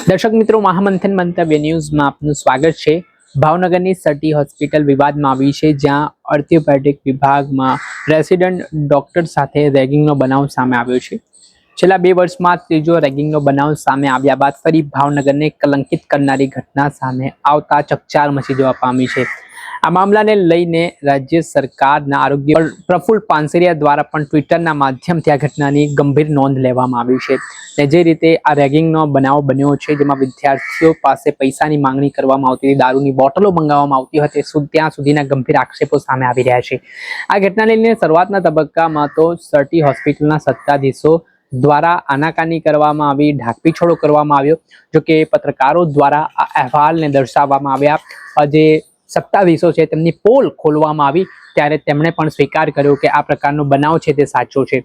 દર્શક મિત્રો, મહામંથન મંતવ્ય ન્યૂઝમાં આપનું સ્વાગત છે। ભાવનગરની સટી હોસ્પિટલ વિવાદમાં આવી છે, જ્યાં ઓર્થોપેડિક વિભાગમાં રેસિડન્ટ ડોક્ટર સાથે રેગિંગનો બનાવ સામે આવ્યો છે। છેલ્લા 2 વર્ષમાં ત્રીજો રેગિંગનો બનાવ સામે આવ્યા બાદ ફરી ભાવનગરને કલંકિત કરનારી ઘટના સામે આવતા ચકચાર મચી જવા પામી છે। આ મામલાને લઈને રાજ્ય સરકારના આરોગ્ય પ્રફુલ્લ પાનસેરિયા દ્વારા પણ ટ્વિટરના માધ્યમથી આ ઘટનાની ગંભીર નોંધ લેવામાં આવી છે। જે રીતે આ રેગિંગનો બનાવ બન્યો છે, જેમાં વિદ્યાર્થીઓ પાસે પૈસાની માંગણી કરવામાં આવતી હતી, દારૂની બોટલો મંગાવવામાં આવતી હતી, ત્યાં સુધીના ગંભીર આક્ષેપો સામે આવી રહ્યા છે। આ ઘટનાને લઈને શરૂઆતના તબક્કામાં તો સટી હોસ્પિટલના સત્તાધીશો દ્વારા આનાકાની કરવામાં આવી, ઢાંકપીછોડો કરવામાં આવ્યો। જો કે પત્રકારો દ્વારા આ અહેવાલને દર્શાવવામાં આવ્યા। જે સત્તાધીશો છે તેમની પોલ ખોલવામાં આવી ત્યારે તેમણે પણ સ્વીકાર કર્યો કે આ પ્રકારનો બનાવ છે તે સાચો છે।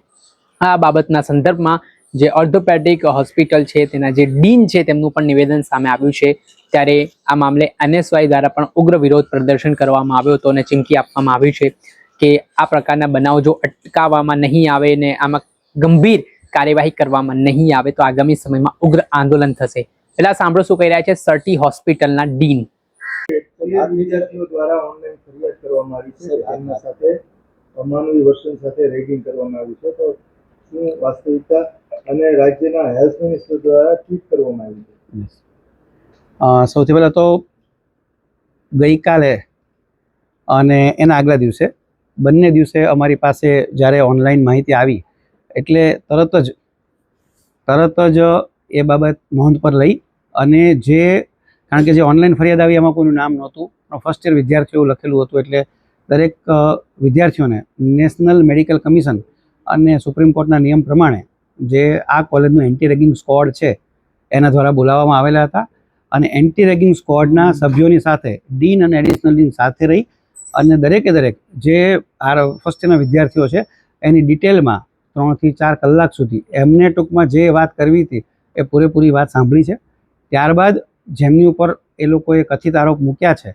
આ બાબતના સંદર્ભમાં જે ઓર્થોપેડિક હોસ્પિટલ છે તેના જે ડીન છે તેમનું પણ નિવેદન સામે આવ્યું છે। ત્યારે આ મામલે NSY દ્વારા પણ ઉગ્ર વિરોધ પ્રદર્શન કરવામાં આવ્યો હતો અને ચીમકી આપવામાં આવી છે કે આ પ્રકારના બનાવ જો અટકાવવામાં નહીં આવે ને આમાં ગંભીર કાર્યવાહી કરવામાં નહીં આવે તો આગામી સમયમાં ઉગ્ર આંદોલન થશે। પહેલા સાંભળો શું કહી રહ્યા છે સટી હોસ્પિટલના ડીન। વિદ્યાર્થીઓ દ્વારા ઓનલાઈન ફરિયાદ કરવામાં આવી છે, તેમના સાથે અમાનવી વર્તન સાથે રેગિંગ કરવામાં આવી છે, તો શું વાસ્તવિકતા અને રાજ્યના હેલ્થ મિનિસ્ટર દ્વારા ટ્વીટ કરવામાં આવી છે? સૌથી પહેલાં તો ગઈકાલે અને એના આગલા દિવસે બંને દિવસે અમારી પાસે જ્યારે ઓનલાઈન માહિતી આવી એટલે તરત જ એ બાબત નોંધ પર લઈ અને કારણ કે જે ઓનલાઈન ફરિયાદ આવી એમાં કોઈનું નામ નહોતું, પણ ફર્સ્ટ યર વિદ્યાર્થીઓ લખેલું હતું, એટલે દરેક વિદ્યાર્થીઓને નેશનલ મેડિકલ કમિશન અને સુપ્રીમ કોર્ટના નિયમ પ્રમાણે જે આ કોલેજનું એન્ટી રેગિંગ સ્ક્વોડ છે એના દ્વારા બોલાવવામાં આવેલા હતા અને એન્ટી રેગિંગ સ્ક્વોડના સભ્યોની સાથે ડીન અને એડિશનલ ડીન સાથે રહી અને દરેકે દરેક જે ફર્સ્ટ યરના વિદ્યાર્થીઓ છે એની ડિટેલમાં 3 થી 4 કલાક સુધી એમને ટૂંકમાં જે વાત કરવી હતી એ પૂરેપૂરી વાત સાંભળી છે। ત્યારબાદ જેમની ઉપર એ લોકોએ કથિત આરોપ મૂક્યા છે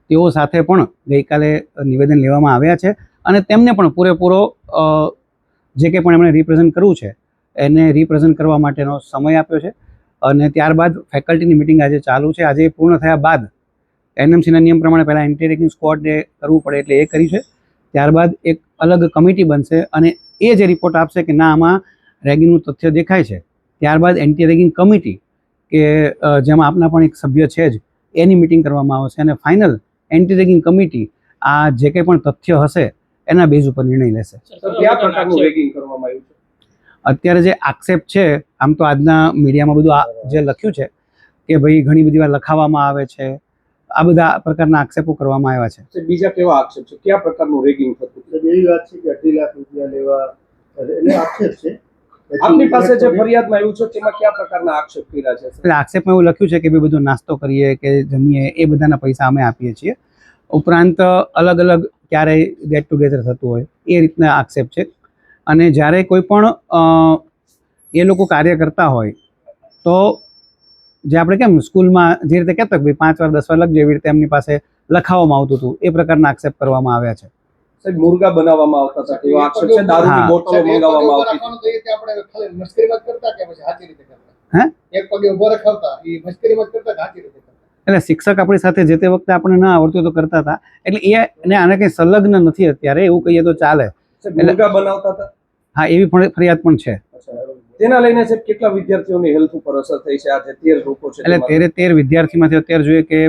તેઓ સાથે પણ ગઈકાલે નિવેદન લેવામાં આવ્યા છે અને તેમને પણ પૂરેપૂરો જે કંઈ પણ એમણે રિપ્રેઝન્ટ કરવું છે એને રિપ્રેઝન્ટ કરવા માટેનો સમય આપ્યો છે અને ત્યારબાદ ફેકલ્ટીની મિટિંગ આજે ચાલુ છે। આજે પૂર્ણ થયા બાદ NMCના નિયમ પ્રમાણે પહેલાં એન્ટી રેગિંગ સ્ક્વોડને કરવું પડે એટલે એ કરી છે, ત્યારબાદ એક અલગ કમિટી બનશે અને એ જે રિપોર્ટ આપશે કે ના આમાં રેગિંગનું તથ્ય દેખાય છે, ત્યારબાદ એન્ટી રેગિંગ કમિટી કે જેમાં આપના પણ એક સભ્ય છે જ એની મિટિંગ કરવામાં આવશે અને ફાઇનલ એન્ટી રેગિંગ કમિટી આ જે કંઈ પણ તથ્ય હશે એના બેઝ ઉપર નિર્ણય લેશે। અત્યારે જે આક્ષેપ છે, આમ તો આજના મીડિયામાં બધું જે લખ્યું છે કે ભાઈ ઘણી બધી વાર લખાવવામાં આવે છે, આ બધા પ્રકારના આક્ષેપો કરવામાં આવ્યા છે। બીજા કેવા આક્ષેપ છે, કયા પ્રકારનું રેગિંગ થતું? એવી વાત છે કે 2.5 લાખ રૂપિયા લેવા એટલે આક્ષેપ છે। આપની પાસે જે ફરિયાદમાં આવ્યું છે તેમાં કયા પ્રકારના આક્ષેપ કર્યા છે? એટલે આક્ષેપમાં એવું લખ્યું છે કે ભાઈ બધો નાસ્તો કરીએ કે જમીએ એ બધાના પૈસા અમે આપીએ છીએ, ઉપરાંત અલગ અલગ ક્યારેય ગેટ ટુગેધર થતું હોય એ રીતના આક્ષેપ છે। અને જ્યારે કોઈ પણ એ લોકો કાર્ય કરતા હોય તો જે આપણે કેમ સ્કૂલમાં જે રીતે કહેતા કે ભાઈ 5 વાર 10 વાર લખજો એવી રીતે એમની પાસે લખાવવામાં આવતું હતું, એ પ્રકારના આક્ષેપ કરવામાં આવ્યા છે। સાહેબ, મુર્ગા બનાવવામાં આવતા હતા એવો આક્ષેપ છે, દારૂની બોટલો મંગાવવામાં આવતી હતી, આપણે ખાલી મસ્કરીમાં કરતા કે પછી સાચી રીતે કરતા? હે, એક પગે ઉભો રખાવતા એ મસ્કરીમાં કરતા કે સાચી રીતે કરતા? એટલે શિક્ષક આપણી સાથે જે તે વખતે આપણને ના આવડતું તો કરતા હતા, એટલે એને આને કંઈ સંલગ્ન નથી અત્યારે એવું કહીએ તો ચાલે। મુર્ગા બનાવતા હતા? હા, એવી ફરિયાદ પણ છે। તેના લઈને સાહેબ કેટલા વિદ્યાર્થીઓની હેલ્થ ઉપર અસર થઈ છે? આજે 13 લોકો છે, એટલે 13 વિદ્યાર્થીમાંથી અત્યારે જોઈએ કે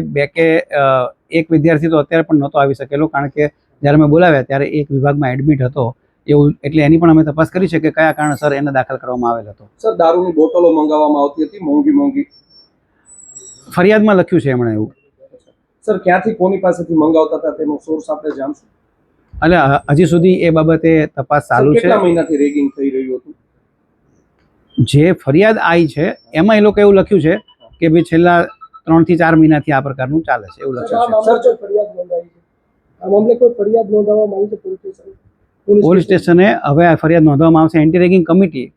એક વિદ્યાર્થી તો અત્યારે પણ નહોતો આવી શકેલો, કારણ કે જ્યારે મેં બોલાવ્યા ત્યારે એક વિભાગમાં એડમિટ હતો એવું, એટલે એની પણ અમે તપાસ કરી છે કે કયા કારણસર એને દાખલ કરવામાં આવેલ હતો। સર, દારૂની બોટલો મંગાવવામાં આવતી હતી, મોંઘી ફરિયાદમાં લખ્યું છે એમણે એવું। સર, ક્યાંથી કોની પાસેથી મંગાવતા હતા તેનો સોર્સ આપણે જાણશું? એટલે હજી સુધી એ બાબતે તપાસ ચાલુ છે। કેટલા મહિનાથી રેગિંગ થઈ રહ્યું હતું? જે ફરિયાદ આવી છે એમાં એ લોકો એવું લખ્યું છે કે ભાઈ છેલ્લા 3 થી 4 મહિનાથી આ પ્રકારનું ચાલે છે એવું લખ્યું છે। પોલીસ સ્ટેશને હવે આ ફરિયાદ નોંધવામાં આવશે। એન્ટી રેગિંગ કમિટી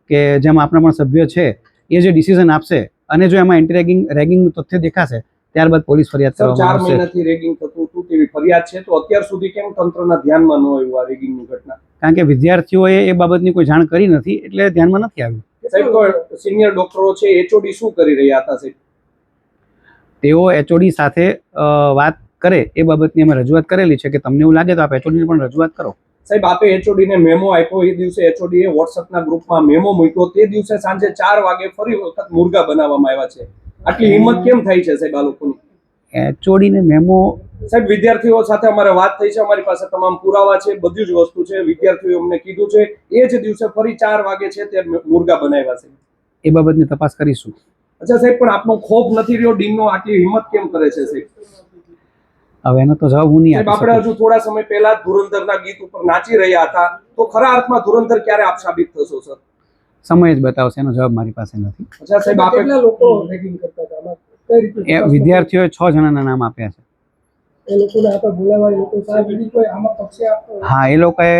કે જેમાં આપણા પણ સભ્ય છે એ જે ડિસિઝન આપશે અને જો એમાં એન્ટી રેગિંગનું તથ્ય દેખાશે ત્યારબાદ પોલીસ ફરિયાદ કરવામાં આવશે। 4 મહિનાથી રેગિંગ થતું હતું તેવી ફરિયાદ છે, તો અત્યાર સુધી કેમ તંત્રના ધ્યાનમાં ન આવ્યું આ રેગિંગની ઘટના? કારણ કે વિદ્યાર્થીઓએ એ બાબતની કોઈ જાણ કરી નથી એટલે ધ્યાનમાં નથી આવ્યું। સાહેબ તો સિનિયર ડોક્ટરો છે એચઓડી શું કરી રહ્યા હતા સાહેબ? તેઓ એચઓડી સાથે વાત કરે એ બાબતની અમે રજૂઆત કરેલી છે કે તમને એવું લાગે તો આપ એચઓડીને પણ રજૂઆત કરો. સાહેબ આપે એચઓડી ને મેમો આપ્યો, એ દિવસે એચઓડી એ વોટ્સએપના ગ્રુપમાં મેમો મૂક્યો, તે દિવસે સાંજે 4 વાગે ફરી વખત મુર્ગા બનાવવામાં આવ્યા છે. આટલી હિંમત કેમ થાય છે સાહેબ આ લોકોની? એચઓડીને મેમો સાહેબ વિદ્યાર્થીઓ સાથે અમારે વાત થઈ છે, અમારી પાસે તમામ પુરાવા છે, બધી જ વસ્તુ છે. વિદ્યાર્થીઓ અમને કીધું છે એ જ દિવસે ફરી 4 વાગે છે તે મુર્ગા બનાવ્યા છે. એ બાબતની તપાસ કરીશું. અચ્છા સાહેબ, પણ આપનો ખોફ નથી રહ્યો ડીનનો? આટલી હિંમત કેમ કરે છે સાહેબ? હવે એનો તો જવાબ હું નહીં સાહેબ આપી આપણે શકું. હજુ થોડા સમય પહેલા જ ધુરંધરના ગીત ઉપર નાચી રહ્યા હતા, તો ખરા અર્થમાં ધુરંધર ક્યારે આપ સાબિત થશો સર? સમય જ બતાવશે, એનો જવાબ મારી પાસે નથી. અચ્છા સાહેબ, આપે કેટલા લોકો રેગિંગ કરતા હતા આમાં? કઈ રીતે એ વિદ્યાર્થીઓએ 6 જણાના નામ આપ્યા છે. એ લોકોને આપણે બોલાવવા, એ લોકો સાહેબ બીજી કોઈ આમાં પક્ષે આપતો હા, એ લોકોએ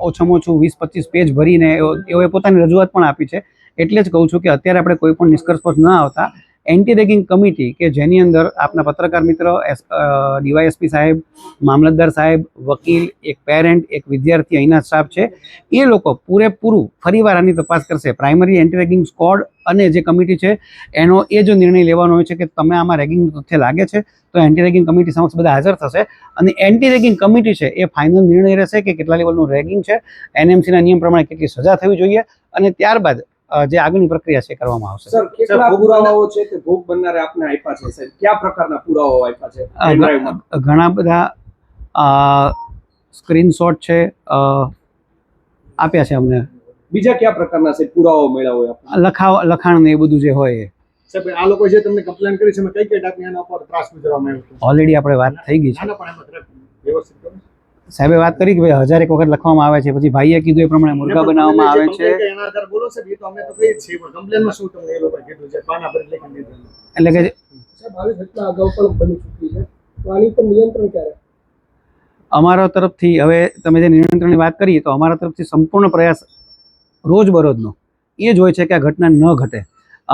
ઓછામાં ઓછું 20-25 પેજ ભરીને એઓએ પોતાની રજૂઆત પણ આપી છે. એટલે જ કહું છું કે અત્યારે આપણે કોઈ પણ નિષ્કર્ષ પર ન આવતા એન્ટી રેગિંગ કમિટી કે જેની અંદર આપના પત્રકાર મિત્ર, ડીવાયએસપી સાહેબ, મામલતદાર સાહેબ, વકીલ, એક પેરેન્ટ, એક વિદ્યાર્થી અહીંના સ્ટાફ છે, એ લોકો પૂરેપૂરું ફરીવાર આની તપાસ કરશે. પ્રાઇમરી એન્ટી રેગિંગ સ્ક્વોડ અને જે કમિટી છે એનો એ જો નિર્ણય લેવાનો હોય છે કે તમે આમાં રેગિંગનું તથ્ય લાગે છે તો એન્ટી રેગિંગ કમિટી સમક્ષ બધા હાજર થશે અને એન્ટી રેગિંગ કમિટી છે એ ફાઇનલ નિર્ણય રહેશે કે કેટલા લેવલનું રેગિંગ છે, એનએમસીના નિયમ પ્રમાણે કેટલી સજા થવી જોઈએ અને ત્યારબાદ જે આગળની પ્રક્રિયા છે એ કરવામાં આવશે. સર કેટલા પુરાવાઓ છે તે ભોગ બનનારે આપને આપ્યા છે સાહેબ? કયા પ્રકારના પુરાવાઓ આપ્યા છે? પેનડ્રાઈવમાં ઘણા બધા સ્ક્રીનશોટ છે, આપ્યા છે અમને. બીજા કયા પ્રકારના સાહેબ પુરાવાઓ મળ્યા હોય આપને? લખાણ ને એ બધું જે હોય એ સાહેબ આ લોકો જે તમને કમ્પ્લેન કરી છે એમાં કઈ કઈ ટાઈપની આના ઉપર ત્રાસ ગુજારવામાં આવ્યો છે? ઓલરેડી આપણે વાત થઈ ગઈ છે. આના પણ એમાં વ્યવસ્થિત કરો. સાહેબે વાત કરી કે ભાઈ 1000 એક વખત લખવામાં આવે છે, પછી ભાઈએ કીધું એ પ્રમાણે મુર્ગા બનાવવામાં આવે છે. એના આધારે બોલો સાહેબ, એ તો અમે તો કહીએ જ છીએ, પણ કમ્પ્લેનમાં શું તમને એ લોકોએ કીધું છે? પાના પર લખી દીધું. એટલે કે સાહેબ આવી ઘટના અગાઉ પણ બની ચૂકી છે, તો આની પર નિયંત્રણ ક્યારે? અમારા તરફથી, હવે તમે જે નિયંત્રણની વાત કરી, તો અમારા તરફથી સંપૂર્ણ પ્રયાસ રોજબરોજનો એ જ હોય છે કે આ ઘટના ન ઘટે.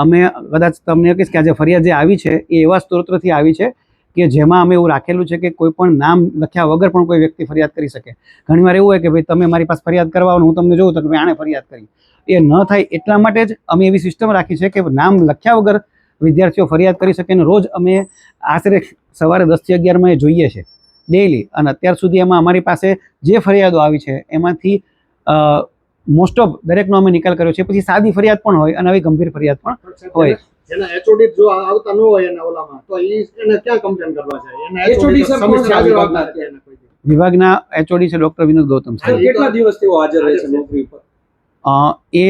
અમે કદાચ તમને કહીશ કે આજે ફરિયાદ જે આવી છે એ એવા સ્ત્રોતથી આવી છે કે જેમાં અમે એવું રાખેલું છે કે કોઈ પણ નામ લખ્યા વગર પણ કોઈ વ્યક્તિ ફરિયાદ કરી શકે. ઘણીવાર એવું હોય કે ભાઈ તમે મારી પાસે ફરિયાદ કરવા આવો, હું તમને જોઉં તો કે ભાઈ આણે ફરિયાદ કરી. એ ન થાય એટલા માટે જ અમે એવી સિસ્ટમ રાખી છે કે નામ લખ્યા વગર વિદ્યાર્થીઓ ફરિયાદ કરી શકે. અને રોજ અમે આશરે સવારે 10 થી 11 એ જોઈએ છે ડેઈલી. અને અત્યાર સુધી એમાં અમારી પાસે જે ફરિયાદો આવી છે એમાંથી મોસ્ટ ઓફ દરેકનો અમે નિકાલ કર્યો છે. પછી સાદી ફરિયાદ પણ હોય અને આવી ગંભીર ફરિયાદ પણ હોય. જેના એચઓડી જો આવતા ન હોય એના ઓલામાં, તો એને ક્યાં કમ્પ્લેન કરવા છે? એના HOD સર કોણ છે આ વિભાગના? વિભાગના એચઓડી છે ડૉક્ટર વિનોદ ગૌતમ સાહેબ. કેટલા દિવસ તેઓ હાજર રહે છે નોકરી પર? એ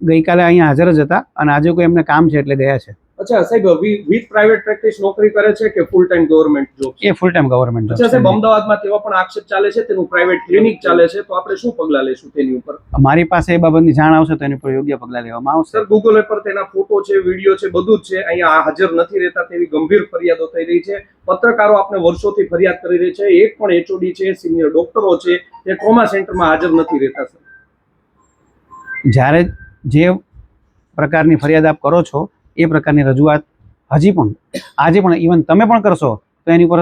ગઈકાલે અહીંયા હાજર જ હતા અને આજે કોઈ એમને કામ છે એટલે ગયા છે. અચ્છા સાહેબ, વિથ પ્રાઇવેટ પ્રેક્ટિસ નોકરી કરે છે કે ફૂલ ટાઈમ ગવર્મેન્ટ જોબ? એ ફૂલ ટાઈમ ગવર્મેન્ટ અચ્છા સાહેબ, અમદાવાદમાં તેવા પણ આક્ષેપ ચાલે છે તેનું પ્રાઇવેટ ક્લિનિક ચાલે છે, તો આપણે શું પગલાં લેશું તેની ઉપર? મારી પાસે એ બાબતની જાણ આવશે તો એની પર યોગ્ય પગલાં લેવામાં આવશે. સર ગૂગલ પર તેના ફોટો છે, વિડીયો છે, બધું જ છે. અહીંયા હાજર નથી રહેતા તેવી ગંભીર ફરિયાદો થઈ રહી છે. પત્રકારો આપણે વર્ષોથી ફરિયાદ કરી રહી છે. એક પણ એચઓડી છે, સિનિયર ડોક્ટરો છે, તે ટ્રોમા સેન્ટરમાં હાજર નથી રહેતા. સર જ્યારે જે પ્રકારની ફરિયાદ આપ કરો છો એ પ્રકારની રજૂઆત હજી પણ આજે પણ ઇવન તમે પણ કરશો તો એની પર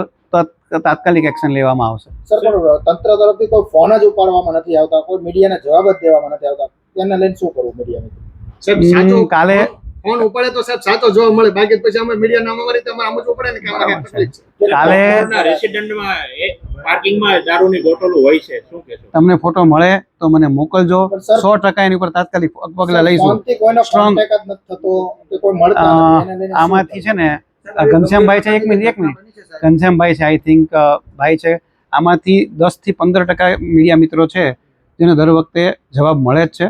તાત્કાલિક એક્શન લેવામાં આવશે. સર પણ તંત્ર તરફથી કોઈ ફોન જ ઉપાડવામાં નથી આવતા, કોઈ મીડિયાને જવાબ જ દેવામાં નથી આવતા, તેને લઈને શું કરવું મીડિયાને? સાહેબ સાચો કાલે ફોન ઉપાડે તો સાહેબ સાચો જોવા મળે, બાકી પછી અમે મીડિયા નામ અમારી તો આમ જ ઉપડે ને કે આમાં કઈ તકલીફ છે. કાલે રેસિડેન્ટમાં પાર્કિંગમાં દારૂની બોટલો હોય છે, શું કહેશો? તમને ફોટો મળે તો મને મોકલજો. 100% એની ઉપર તાત્કાલિક પગલાં લઈશું. ફોનથી કોઈનો Strong. કોન્ટેક્ટ જ નથી થતો કે કોઈ મળતા નથી, એને લઈને શું આમાંથી છે ને ઘનશ્યામભાઈ છે, એક મિનિટ ઘનશ્યામભાઈ છે, આઈ થિંક ભાઈ છે. આમાંથી 10 થી 15% મીડિયા મિત્રો છે જેને દર વખતે જવાબ મળે જ છે.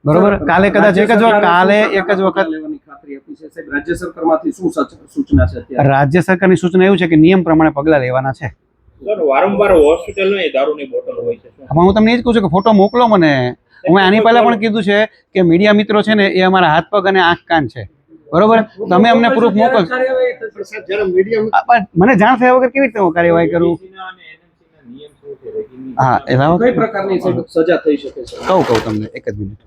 બરોબર. કાલે કદાચ એક જ વખત લેવાની ખાતરી આપી છે સાહેબ. રાજ્ય સરકારમાંથી શું સૂચના છે અત્યારે? રાજ્ય સરકારની સૂચના એવું છે કે નિયમ પ્રમાણે પગલાં લેવાના છે. સર વારંવાર હોસ્પિટલમાં દારૂની બોટલ હોય છે, શું? આમાં હું તમને એ જ કહું છું કે ફોટો મોકલો મને. હું આની પહેલા પણ કીધું છે કે મીડિયા મિત્રો છે ને એ અમારા હાથ પગ અને આંખ કાન છે. બરોબર. તમે અમને પ્રૂફ મોકલશો. સાહેબ જ્યારે મીડિયા મને જાણ થયા વગર કેવી રીતે હું કાર્યવાહી કરું? હા, એના કઈ પ્રકારની સાહેબ સજા થઈ શકે છે? કહું તમને એક જ મિનિટ.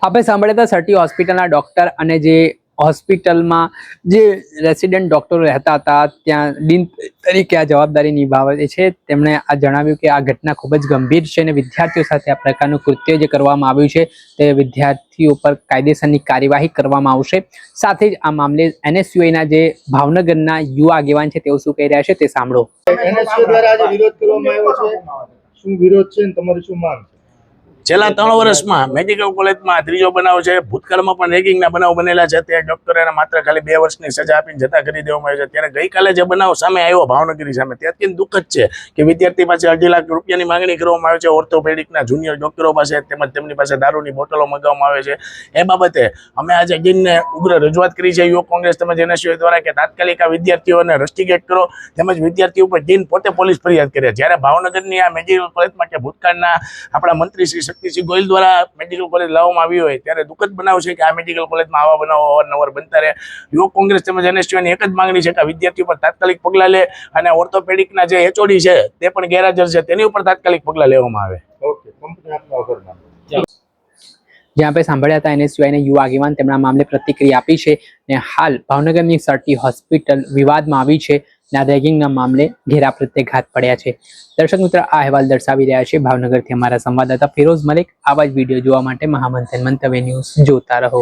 આપણે સાંભળ્યા હતા સટી હોસ્પિટલના ડૉક્ટર અને જે હોસ્પિટલમાં જે રેસિડેન્ટ ડોક્ટરો રહેતા હતા ત્યાં ડીન તરીકે આ જવાબદારી નિભાવે છે. તેમણે આ જણાવ્યું કે આ ઘટના ખૂબ જ ગંભીર છે અને વિદ્યાર્થીઓ સાથે આ પ્રકારનું કૃત્ય જે કરવામાં આવ્યું છે તે વિદ્યાર્થીઓ પર કાયદેસરની કાર્યવાહી કરવામાં આવશે. સાથે જ આ મામલે NSUIના જે ભાવનગરના યુવા આગેવાન છે તેઓ શું કહી રહ્યા છે તે સાંભળો. NSU દ્વારા આજે વિરોધ કરવામાં આવ્યો છે. શું વિરોધ છે અને તમારી શું માંગ છે? છેલ્લા 3 વર્ષમાં મેડિકલ કોલેજમાં ત્રીજો બનાવ છે. ભૂતકાળમાં પણ રેગિંગના બનાવ બનેલા છે. તે ડોક્ટરોને માત્ર ખાલી 2 વર્ષની સજા આપીને જતા કરી દેવામાં આવ્યો છે. ત્યારે ગઈકાલે જે બનાવ સામે આવ્યો ભાવનગરી સામે, તે અત્યંત દુઃખદ છે કે વિદ્યાર્થી પાસે 2.5 લાખ રૂપિયાની માંગણી કરવામાં આવે છે ઓર્થોપેડિકના જુનિયર ડોક્ટરો પાસે, તેમજ તેમની પાસે દારૂની બોટલો મંગાવવામાં આવે છે. એ બાબતે અમે આજે ડીનને ઉગ્ર રજૂઆત કરી છે યુવક કોંગ્રેસ તેમજ NSU દ્વારા કે તાત્કાલિક આ વિદ્યાર્થીઓને રસ્ટિકેટ કરો, તેમજ વિદ્યાર્થીઓ ઉપર ડીન પોતે પોલીસ ફરિયાદ કરે. જ્યારે ભાવનગરની આ મેડિકલ કોલેજમાં કે ભૂતકાળના આપણા મંત્રી શ્રી શક્તિસિંહ ગોહિલ દ્વારા મેડિકલ કોલેજ લાવવામાં આવી હોય ત્યારે દુઃખદ બનાવ છે કે આ મેડિકલ કોલેજમાં આવા બનાવો અવારનવાર બનતા રહે. યુવક કોંગ્રેસ તેમજ NSUની એક જ માંગણી છે કે વિદ્યાર્થીઓ પર તાત્કાલિક પગલાં લે અને ઓર્થોપેડિકના જે HOD છે તે પણ ગેરહાજર છે તેની ઉપર તાત્કાલિક પગલાં લેવામાં આવે. ઓકે, કંપની આપનો આભાર માનું. જ્યાં આપણે સાંભળ્યા હતા NSUIના યુવા આગેવાન તેમના મામલે પ્રતિક્રિયા આપી છે અને હાલ ભાવનગરની સર્ટી હોસ્પિટલ વિવાદમાં આવી છે અને આ રેગિંગના મામલે ઘેરા પ્રત્યાઘાત પડ્યા છે. દર્શક મિત્રો, આ અહેવાલ દર્શાવી રહ્યા છે ભાવનગરથી અમારા સંવાદદાતા ફિરોઝ મલિક. આવા જ વિડીયો જોવા માટે મહામંથન મંતવ્ય ન્યૂઝ જોતા રહો.